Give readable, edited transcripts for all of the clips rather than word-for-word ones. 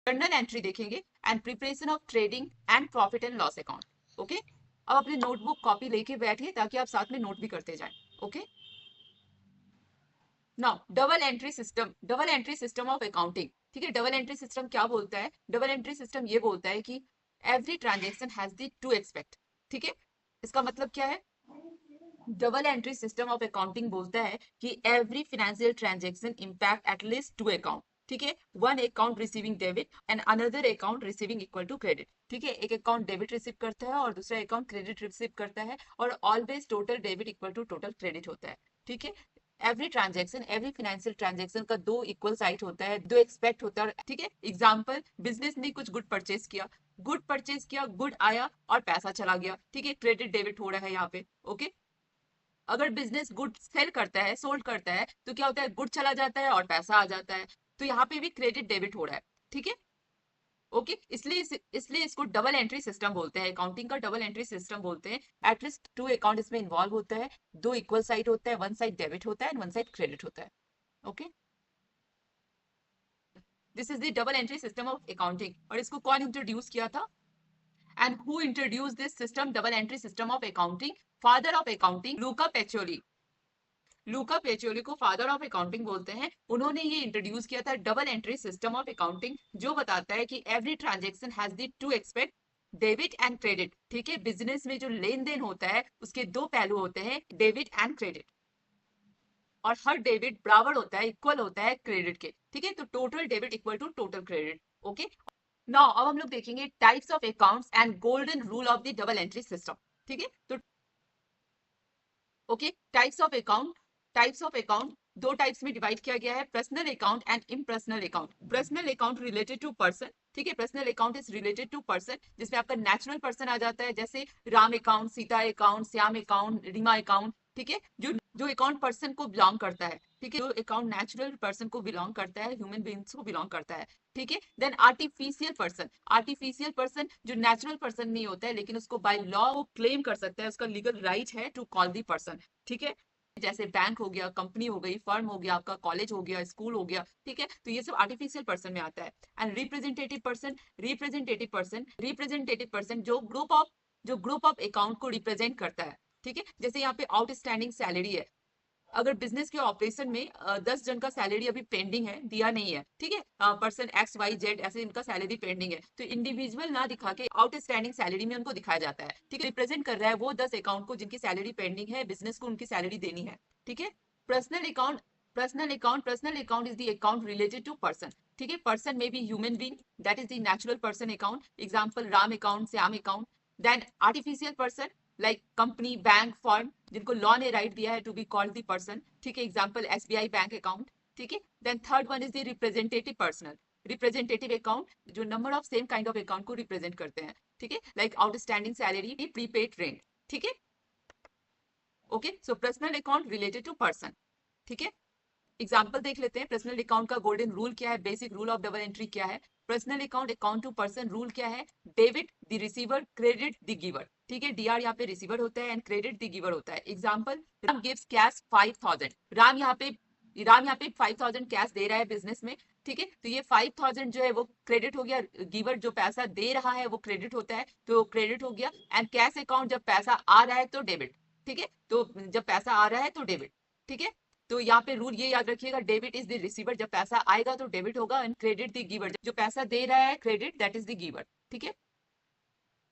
Journal entry देखेंगे and preparation of trading and profit and loss account. Okay, अब अपने notebook copy लेके बैठिए ताकि आप साथ में नोट भी करते जाएं। Okay, now double entry system of accounting. ठीक है, डबल एंट्री सिस्टम क्या बोलता है? डबल एंट्री सिस्टम ये बोलता है कि every transaction has the two aspect. ठीक है, इसका मतलब क्या है? Double entry system of accounting बोलता है कि every financial transaction impact at least two account. ठीक है, one account receiving debit and another account receiving equal to credit. ठीक है, एक अकाउंट डेबिट रिसीव करता है और दूसरा अकाउंट क्रेडिट रिसीव करता है, और always total debit equal to total credit होता है। ठीक है, every transaction, every financial transaction का दो इक्वल साइड होता है, दो एक्सपेक्ट होता है। ठीक है, एग्जाम्पल, बिजनेस ने कुछ गुड परचेज किया, गुड आया और पैसा चला गया। ठीक है, क्रेडिट डेबिट हो रहा है यहाँ पे। ओके, अगर बिजनेस गुड सेल करता है, सोल्ड करता है, तो क्या होता है? गुड चला जाता है और पैसा आ जाता है, तो यहाँ पे भी क्रेडिट डेबिट हो रहा है। ठीक है, ओके, इसलिए इसको डबल एंट्री सिस्टम बोलते हैं, अकाउंटिंग का डबल एंट्री सिस्टम बोलते हैं। एटलीस्ट टू अकाउंट इसमें इन्वॉल्व होता है, दो इक्वल साइड होता है, वन साइड डेबिट होता है एंड वन साइड क्रेडिट होता है। Okay, this is the double entry system of accounting. और इसको कौन इंट्रोड्यूस किया था? And who introduced this system, double entry system of accounting? Father of accounting, Luca Pacioli। लूका पेचोली को फादर ऑफ अकाउंटिंग बोलते हैं। उन्होंने ये इंट्रोड्यूस किया था double entry system of accounting, जो बताता है कि every transaction has the two expect, debit and credit. ठीक है, बिजनेस में जो लेन देन होता है उसके दो पहलू होते हैं, डेबिट एंड क्रेडिट, और हर डेबिट बराबर होता है, इक्वल होता है क्रेडिट के। ठीक है, तो total debit equal to total credit. Okay, now अब हम लोग देखेंगे types of accounts and golden rule of the double entry system. ठीक है, तो ओके, टाइप्स ऑफ अकाउंट दो टाइप्स में डिवाइड किया गया है, personal account and impersonal account. Personal account related to person. ठीक है, personal account is related to person, जिसमें आपका नेचुरल पर्सन आ जाता है, जैसे Ram account, Sita account, Shyam account, Reema account. ठीक है, जो अकाउंट पर्सन को बिलोंग करता है। ठीक है, जो अकाउंट नेचुरल पर्सन को बिलोंग करता है, ह्यूमन बींग्स को बिलोंग करता है। ठीक है, then artificial person. Artificial person जो नेचुरल पर्सन नहीं होता है, लेकिन उसको बाय लॉ वो क्लेम कर सकता है, उसका लीगल राइट है टू कॉल दी पर्सन। ठीक है, जैसे बैंक हो गया, कंपनी हो गई, फर्म हो गया, आपका कॉलेज हो गया, स्कूल हो गया। ठीक है, तो ये सब आर्टिफिशियल पर्सन में आता है। एंड रिप्रेजेंटेटिव पर्सन जो ग्रुप ऑफ अकाउंट को रिप्रेजेंट करता है। ठीक है, जैसे यहाँ पे आउटस्टैंडिंग सैलरी है, अगर बिजनेस के ऑपरेशन में 10 जन का सैलरी अभी पेंडिंग है, दिया नहीं है। ठीक है, पर्सन XYZ ऐसे इनका सैलरी पेंडिंग है, तो इंडिविजुअल ना दिखा के आउटस्टैंडिंग सैलरी में उनको दिखाया जाता है। ठीक है, रिप्रेजेंट कर रहा है वो 10 अकाउंट को जिनकी सैलरी पेंडिंग है, बिजनेस को उनकी सैलरी देनी है। ठीक है, personal account personal account is the account related to person. ठीक है, पर्सन में be human being, that is the natural person account, example Ram account, Shyam account. Then artificial person like company, bank, firm, जिनको law ने right दिया है to be called the person. ठीक है, example SBI bank account. ठीक है, then third one is the representative account, जो number of same kind of account को रिप्रेजेंट करते हैं। ठीक है, like outstanding salary, prepaid rent. ठीक है, okay, so personal account related to person. ठीक है, एग्जाम्पल देख लेते हैं, पर्सनल अकाउंट का गोल्डन रूल क्या है, basic rule of double entry क्या है। Personal account account to person rule क्या है? Debit the receiver, credit the giver. ठीक है, DR यहाँ पे रिसीवर होता है एंड क्रेडिट द गिवर होता है। Example, Ram gives cash 5000। Ram यहाँ पे 5000 कैश दे रहा है बिजनेस में। ठीक है, तो ये 5000 जो है वो क्रेडिट हो गया, गिवर जो पैसा दे रहा है वो क्रेडिट होता है, तो क्रेडिट हो गया। एंड कैश अकाउंट जब पैसा आ रहा है तो डेबिट। ठीक है, तो जब पैसा आ रहा है तो डेबिट। ठीक है, तो यहाँ पे रूल ये याद रखिएगा, डेबिट इज द रिसीवर, जब पैसा आएगा तो डेबिट होगा, एंड क्रेडिट द गिवर, जो पैसा दे रहा है credit, that is the giver. ठीक है,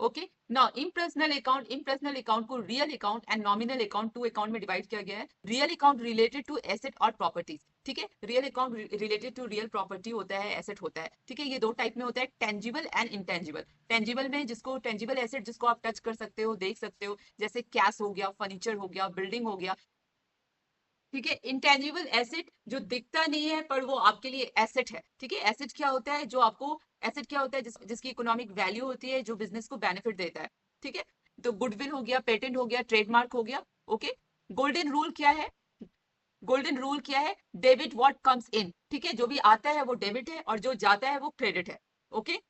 ओके, नाउ इम्पर्सनल अकाउंट को real account and nominal account, two account में डिवाइड किया गया है। Real account related to asset और प्रॉपर्टीज। ठीक है, real account related to real property होता है, एसेट होता है। ठीक है, ये दो टाइप में होता है, टेंजिबल एंड इंटेंजिबल। टेंजिबल में जिसको टेंजिबल एसेट, जिसको आप टच कर सकते हो, देख सकते हो, जैसे कैश हो गया, फर्नीचर हो गया, बिल्डिंग हो गया। ठीक है, इंटेंजिबल एसेट जो दिखता नहीं है पर वो आपके लिए एसेट है। ठीक है, एसेट क्या होता है? एसेट क्या होता है? जिसकी इकोनॉमिक वैल्यू होती है, जो बिजनेस को बेनिफिट देता है। ठीक है, तो गुडविल हो गया, पेटेंट हो गया, ट्रेडमार्क हो गया। ओके, गोल्डन रूल क्या है? गोल्डन रूल क्या है? Debit what comes in. ठीक है, जो भी आता है वो डेबिट है और जो जाता है वो क्रेडिट है। ओके,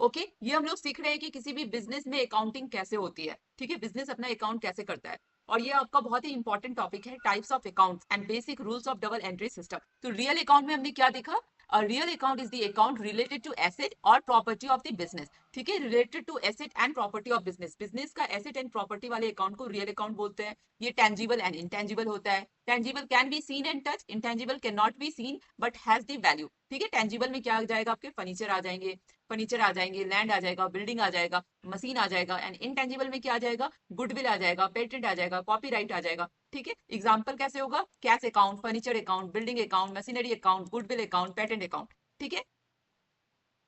ओके, ये हम लोग सीख रहे हैं कि किसी भी बिजनेस में अकाउंटिंग कैसे होती है। ठीक है, बिजनेस अपना अकाउंट कैसे करता है, और ये आपका बहुत ही इंपॉर्टेंट टॉपिक है, types of accounts and basic rules of double entry system. तो रियल अकाउंट में हमने क्या देखा? Real account is the account related to asset और प्रॉपर्टी ऑफ द बिजनेस, ठीक है, related to asset and property of business, business का asset and property वाले अकाउंट को रियल अकाउंट बोलते हैं। ये टेंजिबल एंड इंटेंजिबल होता है। Tangible can be seen and touch, intangible can not be seen but has the value, ठीक है। टेंजिबल में क्या आ जाएगा, आपके फर्नीचर आ जाएंगे, लैंड आ जाएगा, बिल्डिंग आ जाएगा, मशीन आ जाएगा। एंड इनटेंजिबल में क्या आ जाएगा, गुडविल आ जाएगा, पेटेंट आ जाएगा, कॉपीराइट आ जाएगा, ठीक है। एग्जांपल कैसे होगा, cash account, furniture account, building account, machinery account, goodwill account, patent account, ठीक है।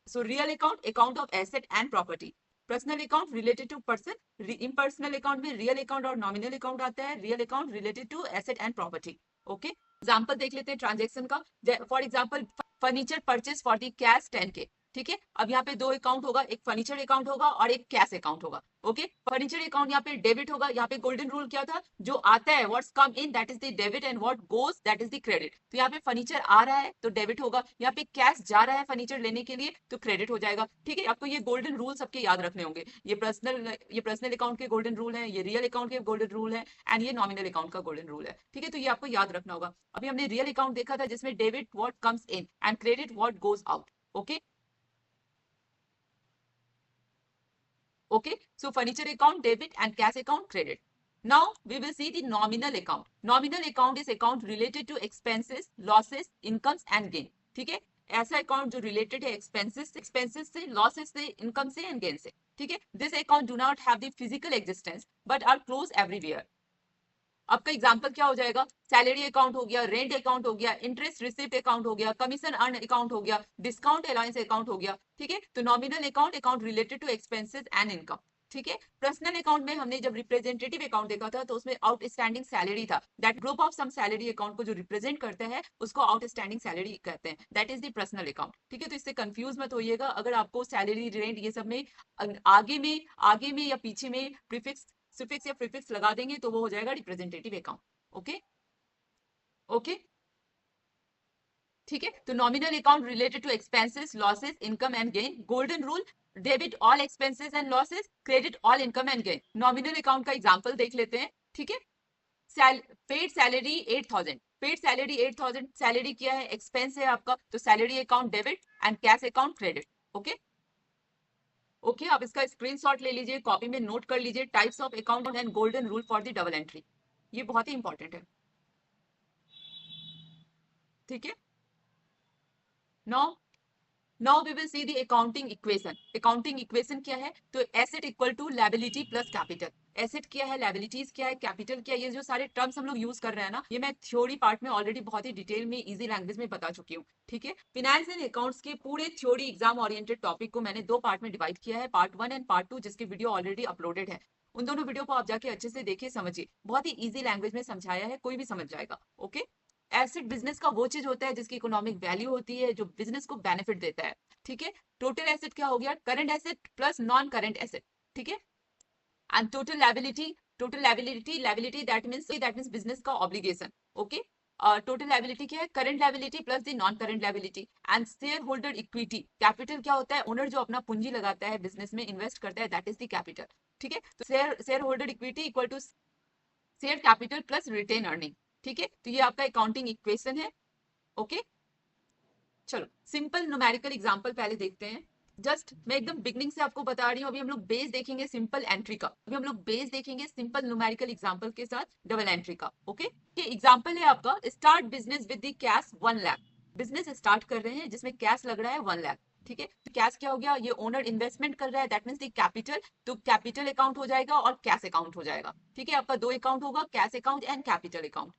So real account, account of asset and property. Personal account related to person, impersonal account में रियल अकाउंट और nominal account आता है। Real account related to asset and property, okay. Example देख लेते हैं transaction का। For example furniture purchase for the cash 10K, ठीक है। अब यहाँ पे दो अकाउंट होगा, एक फर्नीचर अकाउंट होगा और एक कैश अकाउंट होगा, ओके। फर्नीचर अकाउंट यहाँ पे डेबिट होगा। यहाँ पे गोल्डन रूल क्या था, जो आता है what's come in that is the debit and what goes that is the credit. तो यहाँ पे फर्नीचर आ रहा है तो डेबिट होगा, यहाँ पे कैश जा रहा है फर्नीचर लेने के लिए तो क्रेडिट हो जाएगा, ठीक है। आपको ये गोल्डन रूल सबके याद रखने होंगे। ये पर्सनल अकाउंट के गोल्डन रूल है, ये रियल अकाउंट के गोल्डन रूल है एंड ये नॉमिनल अकाउंट का गोल्डन रूल है, ठीक है। तो ये आपको याद रखना होगा। अभी हमने रियल अकाउंट देखा था जिसमें debit what comes in and credit what goes out, okay. Okay, so furniture account debit and cash account credit. Now we will see the nominal account. Nominal account is account related to expenses, losses, incomes and gain. ठीक है, ऐसा account जो related है expenses से, losses से, income से and gain से, ठीक है। This account do not have the physical existence but are close everywhere. आपका एग्जांपल क्या हो जाएगा, सैलरी अकाउंट हो गया, रेंट अकाउंट हो गया, इंटरेस्ट रिसिप्ट अकाउंट हो गया, कमीशन अर्न अकाउंट हो गया, डिस्काउंट अलाउंस अकाउंट हो गया, ठीक है। तो nominal account, account related to expenses and income, ठीक है। पर्सनल अकाउंट में हमने जब रिप्रेजेंटेटिव अकाउंट देखा था तो उसमें आउटस्टैंडिंग सैलरी था। That group of some salary account को जो रिप्रेजेंट करता है उसको आउटस्टैंडिंग सैलरी कहते हैं, that is the personal account, ठीक है। तो इससे कंफ्यूज मत होइएगा। अगर आपको सैलरी, रेंट ये सब में आगे में या पीछे में प्रीफिक्स, सुफिक्स या प्रीफिक्स लगा देंगे तो वो हो जाएगा रिप्रेजेंटेटिव अकाउंट, ओके ओके, ठीक है। तो nominal account related to expenses, losses, income and gain. Golden rule, debit all expenses and losses, credit all income and gain. Nominal account का एग्जांपल देख लेते हैं, ठीक है। Paid salary 8,000, paid salary 8,000, salary क्या है, एक्सपेंस है आपका, तो salary account debit and cash account credit, okay okay. आप इसका स्क्रीनशॉट ले लीजिए, कॉपी में नोट कर लीजिए, types of account and golden rule for the double entry, ये बहुत ही इंपॉर्टेंट है, ठीक है। Now we will see the accounting equation. Accounting equation क्या है, तो asset equal to liability plus capital. Asset क्या है, लायबिलिटीज क्या है, कैपिटल क्या है, ये जो सारे टर्म्स हम लोग यूज कर रहे हैं ना, ये मैं थ्योरी पार्ट में ऑलरेडी बहुत ही डिटेल में इजी लैंग्वेज में बता चुकी हूँ, ठीक है। फिनेंस एंड अकाउंट्स के पूरे थ्योरी एग्जाम ओरिएंटेड टॉपिक को मैंने दो पार्ट में डिवाइड किया है, पार्ट 1 एंड पार्ट 2, जिसकी वीडियो ऑलरेडी अपलोडेड है। उन दोनों वीडियो को आप जाके अच्छे से देखिए, समझिए, बहुत ही इजी लैंग्वेज में समझाया है, कोई भी समझ जाएगा, ओके। एसेट बिजनेस का वो चीज होता है जिसकी इकोनॉमिक वैल्यू होती है, जो बिजनेस को बेनिफिट देता है, ठीक है। टोटल एसेट क्या हो गया, current asset plus non current asset, ठीक है। And total liability that means business का ऑब्लिगेशन, ओके। टोटल लायबिलिटी क्या है, current liability plus the non current liability. And share holder equity, capital क्या होता है, ओनर जो अपना पूंजी लगाता है बिजनेस में, इन्वेस्ट करता है, दैट इज द कैपिटल, ठीक है। तो share holder equity equal to share capital plus retain earning, ठीक है। तो ये आपका अकाउंटिंग इक्वेशन है, ओके। चलो सिंपल न्यूमेरिकल एग्जांपल पहले देखते हैं। जस्ट मैं एकदम बिगनिंग से आपको बता रही हूँ, अभी हम लोग बेस देखेंगे सिंपल एंट्री का, अभी हम लोग बेस देखेंगे सिंपल न्यूमेरिकल एग्जांपल के साथ डबल एंट्री का, ओके। ये एग्जांपल है आपका, start business with the cash 1 lakh. Business start कर रहे हैं जिसमें कैश लग रहा है 1 लाख, ठीक है। तो कैश क्या हो गया, ये ओनर इन्वेस्टमेंट कर रहा है, दैट मींस द कैपिटल, तो कैपिटल अकाउंट हो जाएगा और कैश अकाउंट हो जाएगा, ठीक है। आपका दो अकाउंट होगा, cash account and capital account,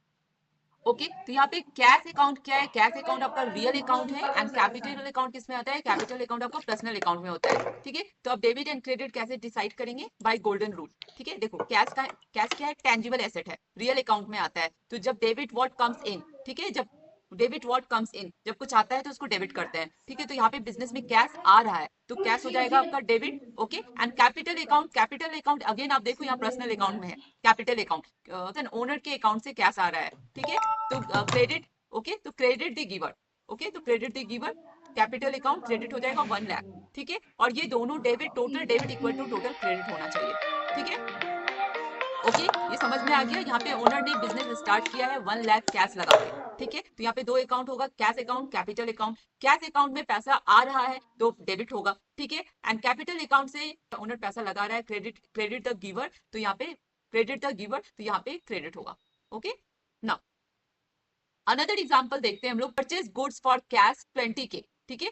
okay. तो यहाँ पे कैश अकाउंट क्या है, कैश अकाउंट आपका रियल अकाउंट है एंड कैपिटल अकाउंट किस में आता है, कैपिटल अकाउंट आपका पर्सनल अकाउंट में होता है, ठीक है। तो आप डेबिट एंड क्रेडिट कैसे डिसाइड करेंगे, बाय गोल्डन रूल, ठीक है। देखो कैश क्या है, टेंजिबल एसेट है, रियल अकाउंट में आता है, तो जब डेबिट व्हाट कम्स इन, ठीक है, जब डेबिट व्हाट कम्स इन, जब कुछ आता है तो उसको डेबिट करते हैं, ठीक है। तो यहाँ पे बिजनेस में कैश आ रहा है तो कैश हो जाएगा आपका debit, okay. And capital account again आप देखो यहाँ पर्सनल अकाउंट में है, कैपिटल अकाउंट ओनर के अकाउंट से कैश आ रहा है, ठीक है। तो क्रेडिट, ओके, तो क्रेडिट द गिवर, ओके, तो credit the giver, capital account credit हो जाएगा 1 लाख, ठीक है। और ये दोनों debit, total debit equal to total credit होना चाहिए, ठीक है। ओके, ये समझ में आ गया। यहाँ पे ओनर ने बिजनेस स्टार्ट किया है 1 लाख कैश लगा के, ठीक है। तो यहाँ पे दो अकाउंट होगा, cash account, capital account. Cash account में पैसा आ रहा है तो डेबिट होगा, ठीक है। एंड कैपिटल अकाउंट से ओनर पैसा लगा रहा है, क्रेडिट द गिवर, तो यहाँ पे क्रेडिट द गिवर, तो यहाँ पे क्रेडिट होगा। ओके, नाउ अनदर एग्जांपल देखते हैं हम लोग। Purchase goods for cash 20K, ठीक है।